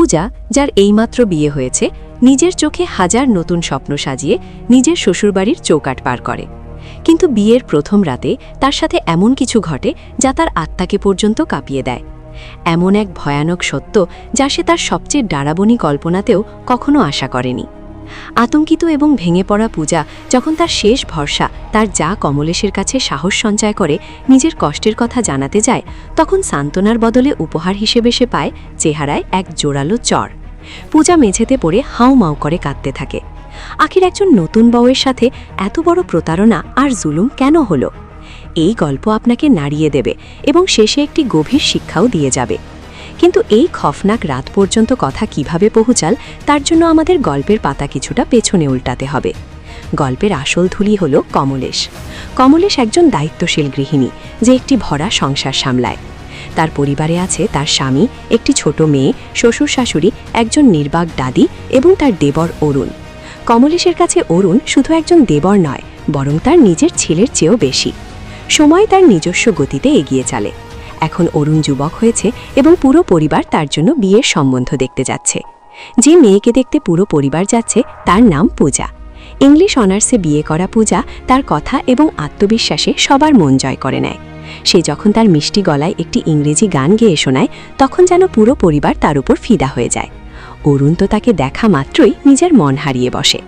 পূজা, যার এইমাত্র বিয়ে হয়েছে, নিজের চোখে হাজার নতুন স্বপ্ন সাজিয়ে নিজের শ্বশুরবাড়ির চৌকাঠ পার করে। কিন্তু বিয়ের প্রথম রাতে তার সাথে এমন কিছু ঘটে যা তার আত্মাকে পর্যন্ত কাঁপিয়ে দেয়। এমন এক ভয়ানক সত্য যা সে তার সবচেয়ে ডারাবনী কল্পনাতেও কখনো আশা করেনি। আতঙ্কিত এবং ভেঙে পড়া পূজা যখন তার শেষ ভরসা তার যা কমলেশের কাছে সাহস সঞ্চয় করে নিজের কষ্টের কথা জানাতে যায়, তখন সান্ত্বনার বদলে উপহার হিসেবে সে পায় চেহারায় এক জোরালো চর। পূজা মেঝেতে পড়ে হাউমাউ করে কাঁদতে থাকে। আখির একজন নতুন বউয়ের সাথে এত বড় প্রতারণা আর জুলুম কেন হলো? এই গল্প আপনাকে নাড়িয়ে দেবে এবং শেষে একটি গভীর শিক্ষাও দিয়ে যাবে। কিন্তু এই খফনাক রাত পর্যন্ত কথা কিভাবে পৌঁছাল, তার জন্য আমাদের গল্পের পাতা কিছুটা পেছনে উল্টাতে হবে। গল্পের আসল ধুলি হল কমলেশ। কমলেশ একজন দায়িত্বশীল গৃহিণী যে একটি ভরা সংসার সামলায়। তার পরিবারে আছে তার স্বামী, একটি ছোট মেয়ে, শ্বশুর শাশুড়ি, একজন নির্বাক দাদি এবং তার দেবর অরুণ। কমলেশের কাছে অরুণ শুধু একজন দেবর নয়, বরং তার নিজের ছেলের চেয়েও বেশি। সময় তার নিজস্ব গতিতে এগিয়ে চলে। এখন অরুণ যুবক হয়েছে এবং পুরো পরিবার তার জন্য বিয়ের সম্বন্ধ দেখতে যাচ্ছে। যে মেয়েকে দেখতে পুরো পরিবার যাচ্ছে তার নাম পূজা। ইংলিশ অনার্সে বিয়ে করা পূজা তার কথা এবং আত্মবিশ্বাসে সবার মন জয় করে নেয়। সে যখন তার মিষ্টি গলায় একটি ইংরেজি গান গেয়ে শোনায়, তখন যেন পুরো পরিবার তার উপর ফিদা হয়ে যায়। অরুণ তো তাকে দেখা মাত্রই নিজের মন হারিয়ে বসে।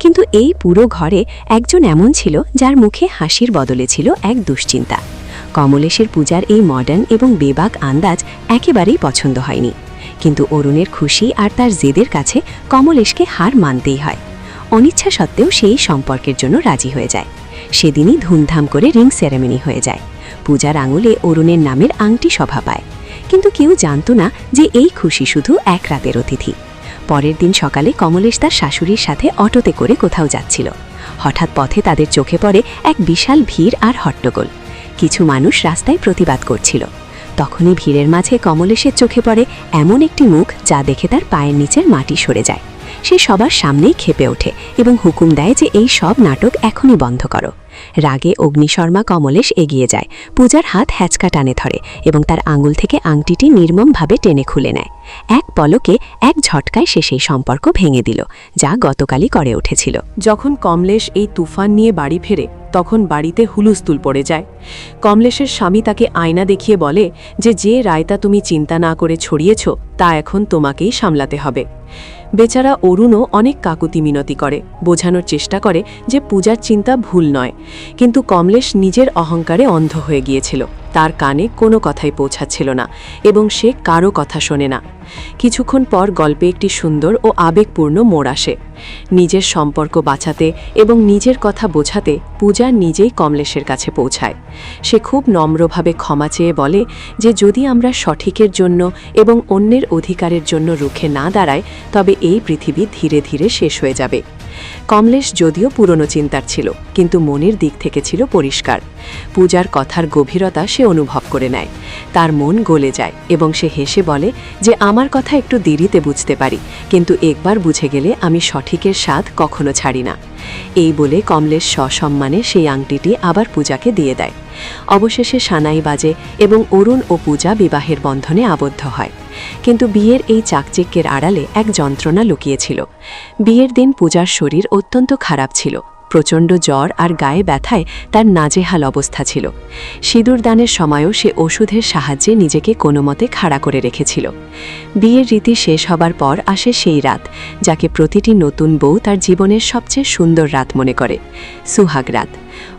কিন্তু এই পুরো ঘরে একজন এমন ছিল যার মুখে হাসির বদলে ছিল এক দুশ্চিন্তা। কমলেশের পূজার এই মডার্ন এবং বেবাক আন্দাজ একেবারেই পছন্দ হয়নি। কিন্তু অরুণের খুশি আর তার জেদের কাছে কমলেশকে হার মানতেই হয়। অনিচ্ছা সত্ত্বেও সেই সম্পর্কের জন্য রাজি হয়ে যায়। সেদিনই ধুমধাম করে রিং সেরেমনি হয়ে যায়। পূজার আঙুলে অরুণের নামের আংটি শোভা পায়। কিন্তু কেউ জানত না যে এই খুশি শুধু এক রাতের অতিথি। পরের দিন সকালে কমলেশ তার শাশুড়ির সাথে অটোতে করে কোথাও যাচ্ছিল। হঠাৎ পথে তাদের চোখে পড়ে এক বিশাল ভিড় আর হট্টগোল। কিছু মানুষ রাস্তায় প্রতিবাদ করছিল। তখনই ভিড়ের মাঝে কমলেশের চোখে পড়ে এমন একটি মুখ যা দেখে তার পায়ের নিচের মাটি সরে যায়। সে সবার সামনেই ক্ষেপে ওঠে এবং হুকুম দেয় যে এই সব নাটক এখনই বন্ধ করো। রাগে অগ্নিশর্মা কমলেশ এগিয়ে যায়, পূজার হাত হ্যাচকা টানে ধরে এবং তার আঙুল থেকে আংটিটি নির্মমভাবে টেনে খুলে নেয়। এক পলকে, এক ঝটকায় সে সেই সম্পর্ক ভেঙে দিল যা গতকালই করে উঠেছিল। যখন কমলেশ এই তুফান নিয়ে বাড়ি ফেরে, তখন বাড়িতে হুলস্থুল পড়ে যায়। কমলেশের স্বামী তাকে আয়না দেখিয়ে বলে যে রায়তা তুমি চিন্তা না করে ছড়িয়েছ তা এখন তোমাকেই সামলাতে হবে। বেচারা অরুণও অনেক কাকুতি মিনতি করে, বোঝানোর চেষ্টা করে যে পূজার চিন্তা ভুল নয়। কিন্তু কমলেশ নিজের অহংকারে অন্ধ হয়ে গিয়েছিল। তার কানে কোনো কথাই পৌঁছাচ্ছিল না এবং সে কারো কথা শোনে না। কিছুক্ষণ পর গল্পে একটি সুন্দর ও আবেগপূর্ণ মোড় আসে। নিজের সম্পর্ক বাঁচাতে এবং নিজের কথা বোঝাতে পূজা নিজেই কমলেশের কাছে পৌঁছায়। সে খুব নম্রভাবে ক্ষমা চেয়ে বলে যে যদি আমরা সঠিকের জন্য এবং অন্যের অধিকারের জন্য রুখে না দাঁড়াই, তবে এই পৃথিবী ধীরে ধীরে শেষ হয়ে যাবে। কমলেশ যদিও পুরনো চিন্তার ছিল, কিন্তু মনের দিক থেকে ছিল পরিষ্কার। পূজার কথার গভীরতা সে অনুভব করে নেয়। তার মন গলে যায় এবং সে হেসে বলে যে আমার কথা একটু দেরিতে বুঝতে পারি, কিন্তু একবার বুঝে গেলে আমি সঠিকের স্বাদ কখনো ছাড়ি না। এই বলে কমলেশ সসম্মানে সেই আংটিটি আবার পূজাকে দিয়ে দেয়। অবশেষে সানাই বাজে এবং অরুণ ও পূজা বিবাহের বন্ধনে আবদ্ধ হয়। কিন্তু বিয়ের এই চাকচিক্যের আড়ালে এক যন্ত্রণা লুকিয়েছিল। বিয়ের দিন পূজার শরীর অত্যন্ত খারাপ ছিল। প্রচণ্ড জ্বর আর গায়ে ব্যথায় তার নাজেহাল অবস্থা ছিল। সিঁদুর দানের সময়ও সে ওষুধের সাহায্যে নিজেকে কোনোমতে খাড়া করে রেখেছিল। বিয়ের রীতি শেষ হবার পর আসে সেই রাত যাকে প্রতিটি নতুন বউ তার জীবনের সবচেয়ে সুন্দর রাত মনে করে, সুহাগ রাত।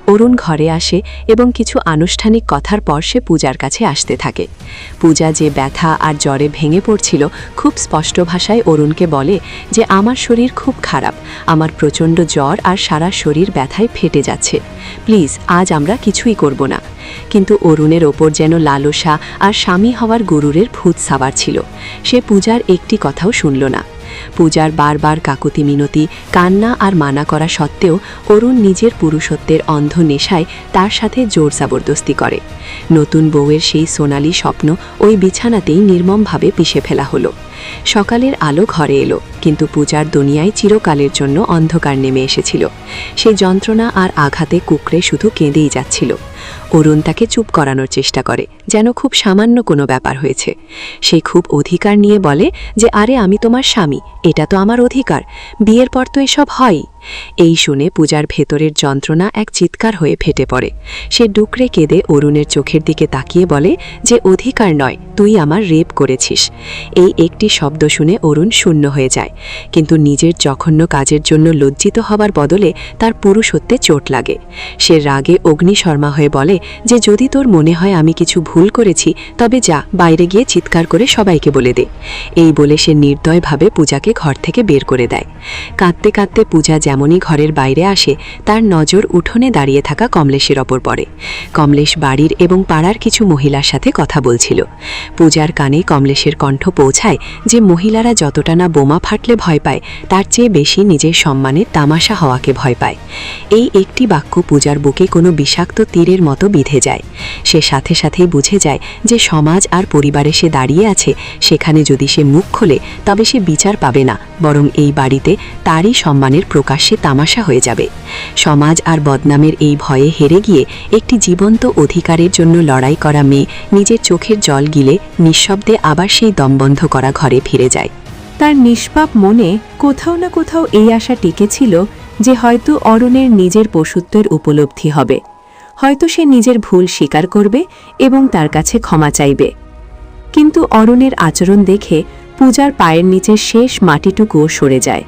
অরুণ ঘরে আসে এবং কিছু আনুষ্ঠানিক কথার পর সে পূজার কাছে আসতে থাকে। পূজা যে ব্যথা আর জ্বরে ভেঙে পড়ছিল, খুব স্পষ্ট ভাষায় অরুণকে বলে যে আমার শরীর খুব খারাপ, আমার প্রচণ্ড জ্বর আর সারা শরীর ব্যথায় ফেটে যাচ্ছে, প্লিজ আজ আমরা কিছুই করব না। কিন্তু অরুণের ওপর যেন লালসা আর স্বামী হওয়ার গরুরের ভূত সাবার ছিল। সে পূজার একটি কথাও শুনল না। পূজার বারবার কাকুতি মিনতি, কান্না আর মানা করা সত্ত্বেও অরুণ নিজের পুরুষত্বের অন্ধ নেশায় তার সাথে জোর জবরদস্তি করে। নতুন বউয়ের সেই সোনালি স্বপ্ন ওই বিছানাতেই নির্মমভাবে পিষে ফেলা হলো। সকালের আলো ঘরে এলো, কিন্তু পূজার দুনিয়ায় চিরকালের জন্য অন্ধকার নেমে এসেছিল। সেই যন্ত্রণা আর আঘাতে কুকড়ে শুধু কেঁদেই যাচ্ছিল। অরুণ তাকে চুপ করানোর চেষ্টা করে, যেন খুব সামান্য কোনো ব্যাপার হয়েছে। সে খুব অধিকার নিয়ে বলে যে, আরে আমি তোমার স্বামী, এটা তো আমার অধিকার, বিয়ের পর তো এসব হয়ই। এই শুনে পূজার ভেতরের যন্ত্রণা এক চিৎকার হয়ে ফেটে পড়ে। সে ডুকরে কেঁদে অরুণের চোখের দিকে তাকিয়ে বলে যে, অধিকার নয়, তুই আমার রেপ করেছিস। এই একটি শব্দ শুনে অরুণ শূন্য হয়ে যায়, কিন্তু নিজের জঘন্য কাজের জন্য লজ্জিত হবার বদলে তার পুরুষত্বে চোট লাগে। সে রাগে অগ্নিশর্মা হয়ে বলে যে, যদি তোর মনে হয় আমি কিছু ভুল করেছি, তবে যা, বাইরে গিয়ে চিৎকার করে সবাইকে বলে দে। এই বলে সে নির্দয়ভাবে পূজাকে ঘর থেকে বের করে দেয়। কাঁদতে কাঁদতে পূজা যেমনই ঘরের বাইরে আসে, তার নজর উঠোনে দাঁড়িয়ে থাকা কমলেশের ওপর পড়ে। কমলেশ বাড়ির এবং পাড়ার কিছু মহিলার সাথে কথা বলছিল। পূজার কানে কমলেশের কণ্ঠ পৌঁছায় যে, মহিলারা যতটা না বোমা ফাটলে ভয় পায়, তার চেয়ে বেশি নিজের সম্মানের তামাশা হওয়াকে ভয় পায়। এই একটি বাক্য পূজার বুকে কোনো বিষাক্ত তীরের মতো বিঁধে যায়। সে সাথে সাথেই বুঝে যায় যে সমাজ আর পরিবারে সে দাঁড়িয়ে আছে, সেখানে যদি সে মুখ খোলে তবে সে বিচার পাবে না, বরং এই বাড়িতে তারই সম্মানের প্রকাশ্যে তামাশা হয়ে যাবে। সমাজ আর বদনামের এই ভয়ে হেরে গিয়ে একটি জীবন্ত অধিকারের জন্য লড়াই করা মেয়ে নিজের চোখের জল গিলে নিঃশব্দে আবার সেই দমবন্ধ করা ঘরে ফিরে যায়। তার নিষ্পাপ মনে কোথাও না কোথাও এই আশা টিকেছিল যে হয়তো অরুণের নিজের পশুত্বের উপলব্ধি হবে, হয়তো সে নিজের ভুল স্বীকার করবে এবং তার কাছে ক্ষমা চাইবে। কিন্তু অরুণের আচরণ দেখে পূজার পায়ের নিচে শেষ মাটিটুকুও সরে যায়।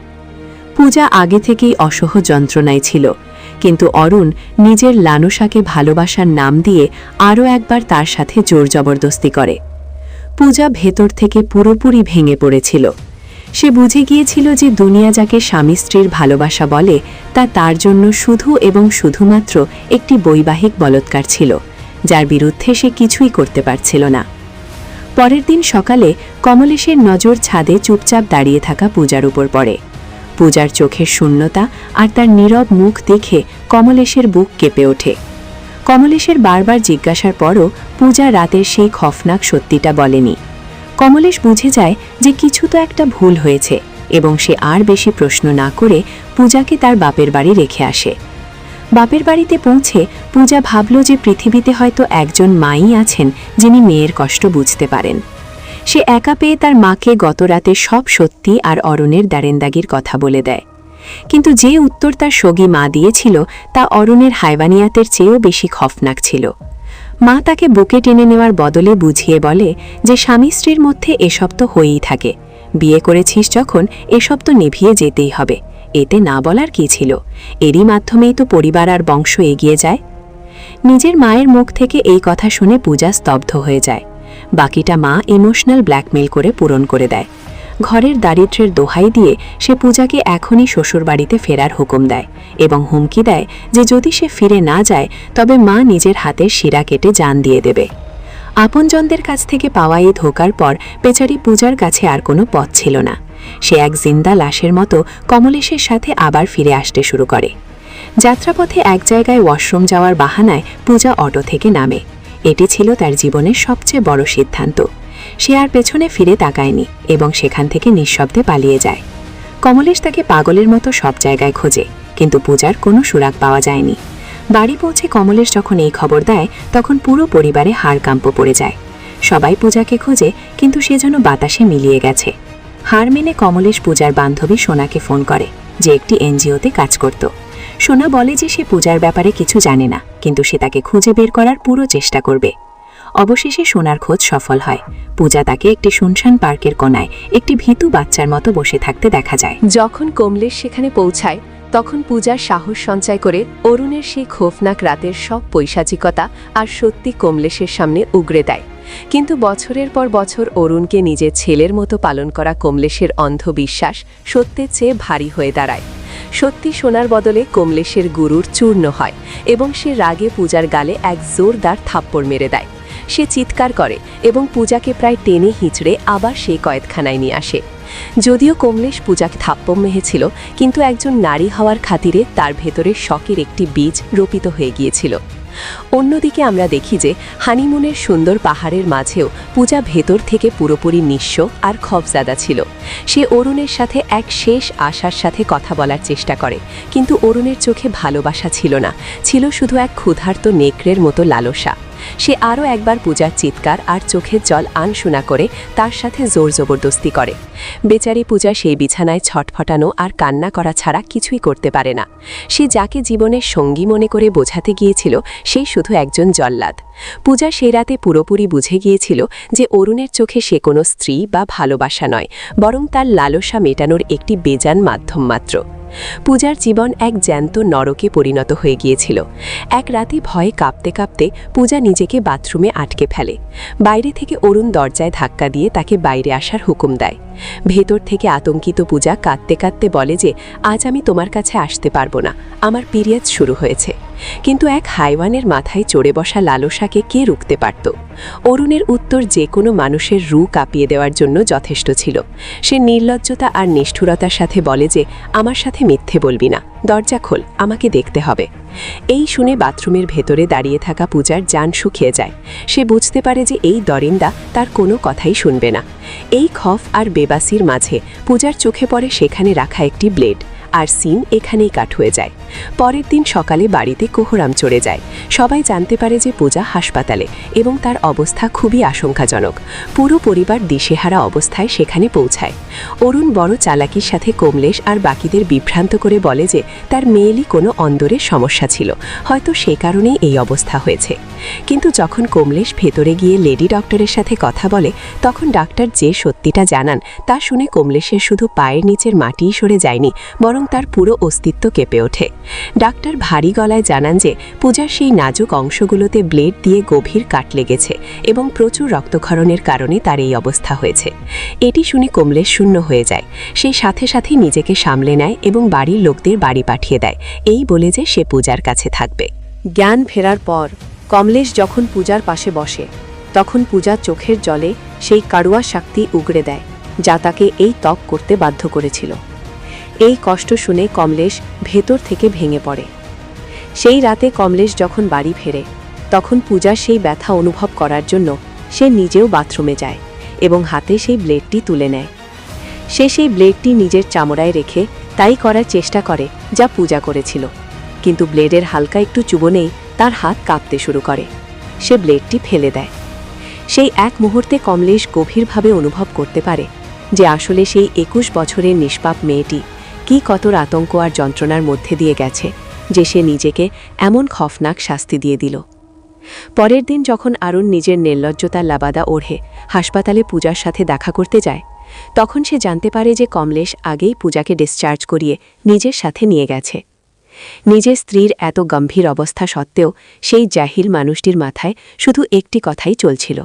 পূজা আগে থেকেই অসহ যন্ত্রণায় ছিল, কিন্তু অরুণ নিজের লালসাকে ভালোবাসার নাম দিয়ে আরও একবার তার সাথে জোর জবরদস্তি করে। পূজা ভেতর থেকে পুরোপুরি ভেঙে পড়েছিল। সে বুঝে গিয়েছিল যে দুনিয়া যাকে স্বামী স্ত্রীর ভালোবাসা বলে, তা তার জন্য শুধু এবং শুধুমাত্র একটি বৈবাহিক বলৎকার ছিল, যার বিরুদ্ধে সে কিছুই করতে পারছিল না। পরের দিন সকালে কমলেশের নজর ছাদে চুপচাপ দাঁড়িয়ে থাকা পূজার উপর পড়ে। পূজার চোখের শূন্যতা আর তার নীরব মুখ দেখে কমলেশের বুক কেঁপে ওঠে। কমলেশের বারবার জিজ্ঞাসার পরও পূজা রাতের সেই খফনাক সত্যিটা বলেনি। কমলেশ বুঝে যায় যে কিছু তো একটা ভুল হয়েছে, এবং সে আর বেশি প্রশ্ন না করে পূজাকে তার বাপের বাড়ি রেখে আসে। বাপের বাড়িতে পৌঁছে পূজা ভাবল যে পৃথিবীতে হয়তো একজন মাই আছেন যিনি মেয়ের কষ্ট বুঝতে পারেন। সে একা পেয়ে তার মাকে গত রাতে সব সত্যি আর অরুণের দারেন্দাগির কথা বলে দেয়। কিন্তু যে উত্তর তার সগী মা দিয়েছিল তা অরুণের হাইবানিয়াতের চেয়েও বেশি খফনাক ছিল। মা তাকে বুকে টেনে নেওয়ার বদলে বুঝিয়ে বলে যে স্বামী স্ত্রীর মধ্যে এসব তো হয়েই থাকে, বিয়ে করেছিস যখন এসব তো নিভিয়ে যেতেই হবে, এতে না বলার কি ছিল, এরই মাধ্যমেই তো পরিবার আর বংশ এগিয়ে যায়। নিজের মায়ের মুখ থেকে এই কথা শুনে পূজা স্তব্ধ হয়ে যায়। বাকিটা মা ইমোশনাল ব্ল্যাকমেল করে পূরণ করে দেয়। ঘরের দারিদ্র্যের দোহাই দিয়ে সে পূজাকে এখনই শ্বশুরবাড়িতে ফেরার হুকুম দেয় এবং হুমকি দেয় যে যদি সে ফিরে না যায় তবে মা নিজের হাতের শিরা কেটে জান দিয়ে দেবে। আপনজনদের কাছ থেকে পাওয়া এই ধোকার পর বেচারি পূজার কাছে আর কোনো পথ ছিল না। সে এক জিন্দা লাশের মতো কমলেশের সাথে আবার ফিরে আসতে শুরু করে। যাত্রাপথে এক জায়গায় ওয়াশরুম যাওয়ার বাহানায় পূজা অটো থেকে নামে। এটি ছিল তার জীবনের সবচেয়ে বড় সিদ্ধান্ত। সে আর পেছনে ফিরে তাকায়নি এবং সেখান থেকে নিঃশব্দে পালিয়ে যায়। কমলেশ তাকে পাগলের মতো সব জায়গায় খোঁজে, কিন্তু পূজার কোনো সুরাগ পাওয়া যায়নি। বাড়ি পৌঁছে কমলেশ যখন এই খবর দেয় তখন পুরো পরিবারে হাড়কাম্প পড়ে যায়। সবাই পূজাকে খোঁজে, কিন্তু সে যেন বাতাসে মিলিয়ে গেছে। হার মেনে কমলেশ পূজার বান্ধবী সোনাকে ফোন করে, যে একটি এনজিওতে কাজ করত। সোনা বলে যে সে পূজার ব্যাপারে কিছু জানে না, কিন্তু সে তাকে খুঁজে বের করার পুরো চেষ্টা করবে। অবশেষে সোনার খোঁজ সফল হয়। পূজা তাকে একটি শুনশান পার্কের কোনায় একটি ভীতু বাচ্চার মতো বসে থাকতে দেখা যায়। যখন কমলেশ সেখানে পৌঁছায় তখন পূজার সাহস সঞ্চয় করে অরুণের সেই খোফনাক রাতের সব পৈশাচিকতা আর সত্যি কমলেশের সামনে উগরে দেয়। কিন্তু বছরের পর বছর অরুণকে নিজের ছেলের মতো পালন করা কমলেশের অন্ধবিশ্বাস সত্যের চেয়ে ভারী হয়ে দাঁড়ায়। সত্যি সোনার বদলে কমলেশের গুরুর চূর্ণ হয় এবং সে রাগে পূজার গালে এক জোরদার থাপ্পড় মেরে দেয়। সে চিৎকার করে এবং পূজাকে প্রায় টেনে হিঁচড়ে আবার সে কয়েদখানায় নিয়ে আসে। যদিও কমলেশ পূজাকে থাপ্পড় মেরেছিল, কিন্তু একজন নারী হওয়ার খাতিরে তার ভেতরে শখের একটি বীজ রোপিত হয়ে গিয়েছিল। অন্যদিকে আমরা দেখি যে হানিমুনের সুন্দর পাহাড়ের মাঝেও পূজা ভেতর থেকে পুরোপুরি নিঃস্ব আর খফজাদা ছিল। সে অরুণের সাথে এক শেষ আশার সাথে কথা বলার চেষ্টা করে, কিন্তু অরুণের চোখে ভালোবাসা ছিল না, ছিল শুধু এক ক্ষুধার্ত নেকড়ের মতো লালসা। সে আরও একবার পূজার চিৎকার আর চোখের জল আনশোনা করে তার সাথে জোর জবরদস্তি করে। বেচারি পূজা সেই বিছানায় ছটফটানো আর কান্না করা ছাড়া কিছুই করতে পারে না। সে যাকে জীবনের সঙ্গী মনে করে বোঝাতে গিয়েছিল সেই শুধু একজন জল্লাদ। পূজা সেই রাতে পুরোপুরি বুঝে গিয়েছিল যে অরুণের চোখে সে কোনো স্ত্রী বা ভালোবাসা নয়, বরং তার লালসা মেটানোর একটি বেজান মাধ্যম মাত্র। পূজার জীবন এক জ্যান্ত নরকে পরিণত হয়ে গিয়েছিল। এক রাতে ভয়ে কাঁপতে কাঁপতে পূজা নিজেকে বাথরুমে আটকে ফেলে। বাইরে থেকে অরুণ দরজায় ধাক্কা দিয়ে তাকে বাইরে আসার হুকুম দেয়। ভেতর থেকে আতঙ্কিত পূজা কাঁদতে কাঁদতে বলে যে আজ আমি তোমার কাছে আসতে পারবো না, আমার পিরিয়ড শুরু হয়েছে। কিন্তু এক হাইওয়ানের মাথায় চড়ে বসা লালসাকে কে রুখতে পারত? অরুণের উত্তর যে কোনো মানুষের রু কাঁপিয়ে দেওয়ার জন্য যথেষ্ট ছিল। সে নির্লজ্জতা আর নিষ্ঠুরতার সাথে বলে যে আমার সাথে মিথ্যে বলবি না, দরজা খোল, আমাকে দেখতে হবে। এই শুনে বাথরুমের ভেতরে দাঁড়িয়ে থাকা পূজার জান শুকিয়ে যায়। সে বুঝতে পারে যে এই দরিন্দা তার কোনো কথাই শুনবে না। এই খফ আর বেবাসির মাঝে পূজার চোখে পড়ে সেখানে রাখা একটি ব্লেড, আর সিন এখানেই কাট হয়ে যায়। পরের দিন সকালে বাড়িতে কোহরাম চড়ে যায়। সবাই জানতে পারে যে পূজা হাসপাতালে এবং তার অবস্থা খুবই আশঙ্কাজনক। পুরো পরিবার দিশেহারা অবস্থায় সেখানে পৌঁছায়। অরুণ বড় চালাকির সাথে কমলেশ আর বাকিদের বিভ্রান্ত করে বলে যে তার মেয়েরই কোনো অন্দরের সমস্যা ছিল, হয়তো সে কারণেই এই অবস্থা হয়েছে। কিন্তু যখন কমলেশ ভেতরে গিয়ে লেডি ডক্টরের সাথে কথা বলে, তখন ডাক্তার যে সত্যিটা জানান তা শুনে কমলেশের শুধু পায়ের নিচের মাটিই সরে যায়নি, বরং তার পুরো অস্তিত্ব কেঁপে ওঠে। ডাক্তার ভারী গলায় জানান যে পূজার সেই নাজুক অংশগুলোতে ব্লেড দিয়ে গভীর কাট লেগেছে এবং প্রচুর রক্তক্ষরণের কারণে তার এই অবস্থা হয়েছে। এটি শুনে কমলেশ শূন্য হয়ে যায়। সেই সাথে সাথে নিজেকে সামলে নেয় এবং বাড়ির লোকদের বাড়ি পাঠিয়ে দেয়, এই বলে যে সে পূজার কাছে থাকবে। জ্ঞান ফেরার পর কমলেশ যখন পূজার পাশে বসে, তখন পূজা চোখের জলে সেই কাড়ুয়া শক্তি উগড়ে দেয় যা তাকে এই ত্যাগ করতে বাধ্য করেছিল। এই কষ্ট শুনে কমলেশ ভেতর থেকে ভেঙে পড়ে। সেই রাতে কমলেশ যখন বাড়ি ফেরে, তখন পূজা সেই ব্যথা অনুভব করার জন্য সে নিজেও বাথরুমে যায় এবং হাতে সেই ব্লেডটি তুলে নেয়। সে সেই ব্লেডটি নিজের চামড়ায় রেখে তাই করার চেষ্টা করে যা পূজা করেছিল, কিন্তু ব্লেডের হালকা একটু চুবনেই তার হাত কাঁপতে শুরু করে। সে ব্লেডটি ফেলে দেয়। সেই এক মুহূর্তে কমলেশ গভীরভাবে অনুভব করতে পারে যে আসলে সেই 21 বছরের নিষ্পাপ মেয়েটি কি কত আতঙ্ক আর যন্ত্রণার মধ্যে দিয়ে গেছে যে সে নিজেকে এমন খফনাক শাস্তি দিয়ে দিল। পরের দিন যখন অরুণ নিজের নির্লজ্জতার লাবাদা ওড়ে হাসপাতালে পূজার সাথে দেখা করতে যায়, তখন সে জানতে পারে যে কমলেশ আগেই পূজাকে ডিসচার্জ করিয়ে নিজের সাথে নিয়ে গেছে। নিজের স্ত্রীর এত গম্ভীর অবস্থা সত্ত্বেও সেই জাহিল মানুষটির মাথায় শুধু একটি কথাই চলছিল।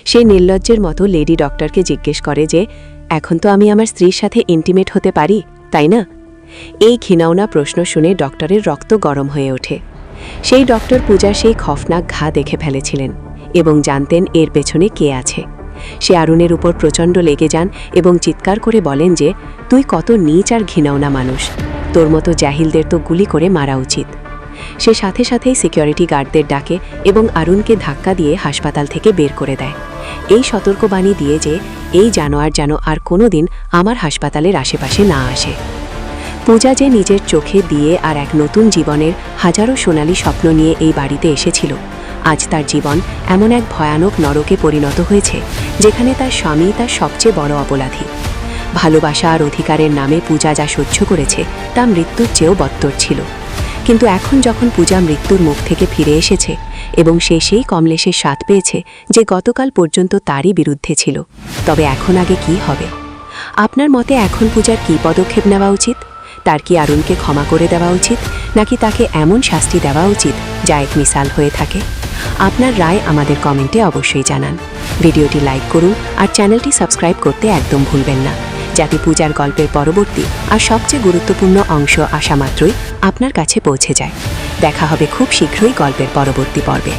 সে নির্লজ্জের মতো লেডি ডক্টরকে জিজ্ঞেস করে যে এখন তো আমি আমার স্ত্রীর সাথে ইন্টিমেট হতে পারি, তাই না? এই ঘৃণাওনা প্রশ্ন শুনে ডক্টরের রক্ত গরম হয়ে ওঠে। সেই ডক্টর পূজার সেই খফনাক ঘা দেখে ফেলেছিলেন এবং জানতেন এর পেছনে কে আছে। সে অরুণের উপর প্রচণ্ড লেগে যান এবং চিৎকার করে বলেন যে তুই কত নীচ আর ঘৃণাওনা মানুষ, তোর মতো জাহিলদের তো গুলি করে মারা উচিত। সে সাথে সাথেই সিকিউরিটি গার্ডদের ডাকে এবং অরুণকে ধাক্কা দিয়ে হাসপাতাল থেকে বের করে দেয়, এই সতর্কবাণী দিয়ে যে এই জানোয়ার যেন আর কোনো দিন আমার হাসপাতালের আশেপাশে না আসে। পূজা যে নিজের চোখে দিয়ে আর এক নতুন জীবনের হাজারো সোনালী স্বপ্ন নিয়ে এই বাড়িতে এসেছিল, আজ তার জীবন এমন এক ভয়ানক নরকে পরিণত হয়েছে যেখানে তার স্বামী তার সবচেয়ে বড় অপরাধী। ভালোবাসা আর অধিকারের নামে পূজা যা সহ্য করেছে তা মৃত্যুর চেয়েও বত্তর ছিল। কিন্তু এখন যখন পূজা মৃত্যুর মুখ থেকে ফিরে এসেছে এবং সে সেই কমলেশের স্বাদ পেয়েছে যে গতকাল পর্যন্ত তারই বিরুদ্ধে ছিল, তবে এখন আগে কি হবে? আপনার মতে এখন পূজার কী পদক্ষেপ নেওয়া উচিত? তার কি অরুণকে ক্ষমা করে দেওয়া উচিত, নাকি তাকে এমন শাস্তি দেওয়া উচিত যা এক মিসাল হয়ে থাকে? আপনার রায় আমাদের কমেন্টে অবশ্যই জানান। ভিডিওটি লাইক করুন আর চ্যানেলটি সাবস্ক্রাইব করতে একদম ভুলবেন না, যাতে পূজার গল্পের পরবর্তী আর সবচেয়ে গুরুত্বপূর্ণ অংশ আসা মাত্রই আপনার কাছে পৌঁছে যায়। দেখা হবে খুব শীঘ্রই গল্পের পরবর্তী পর্বে।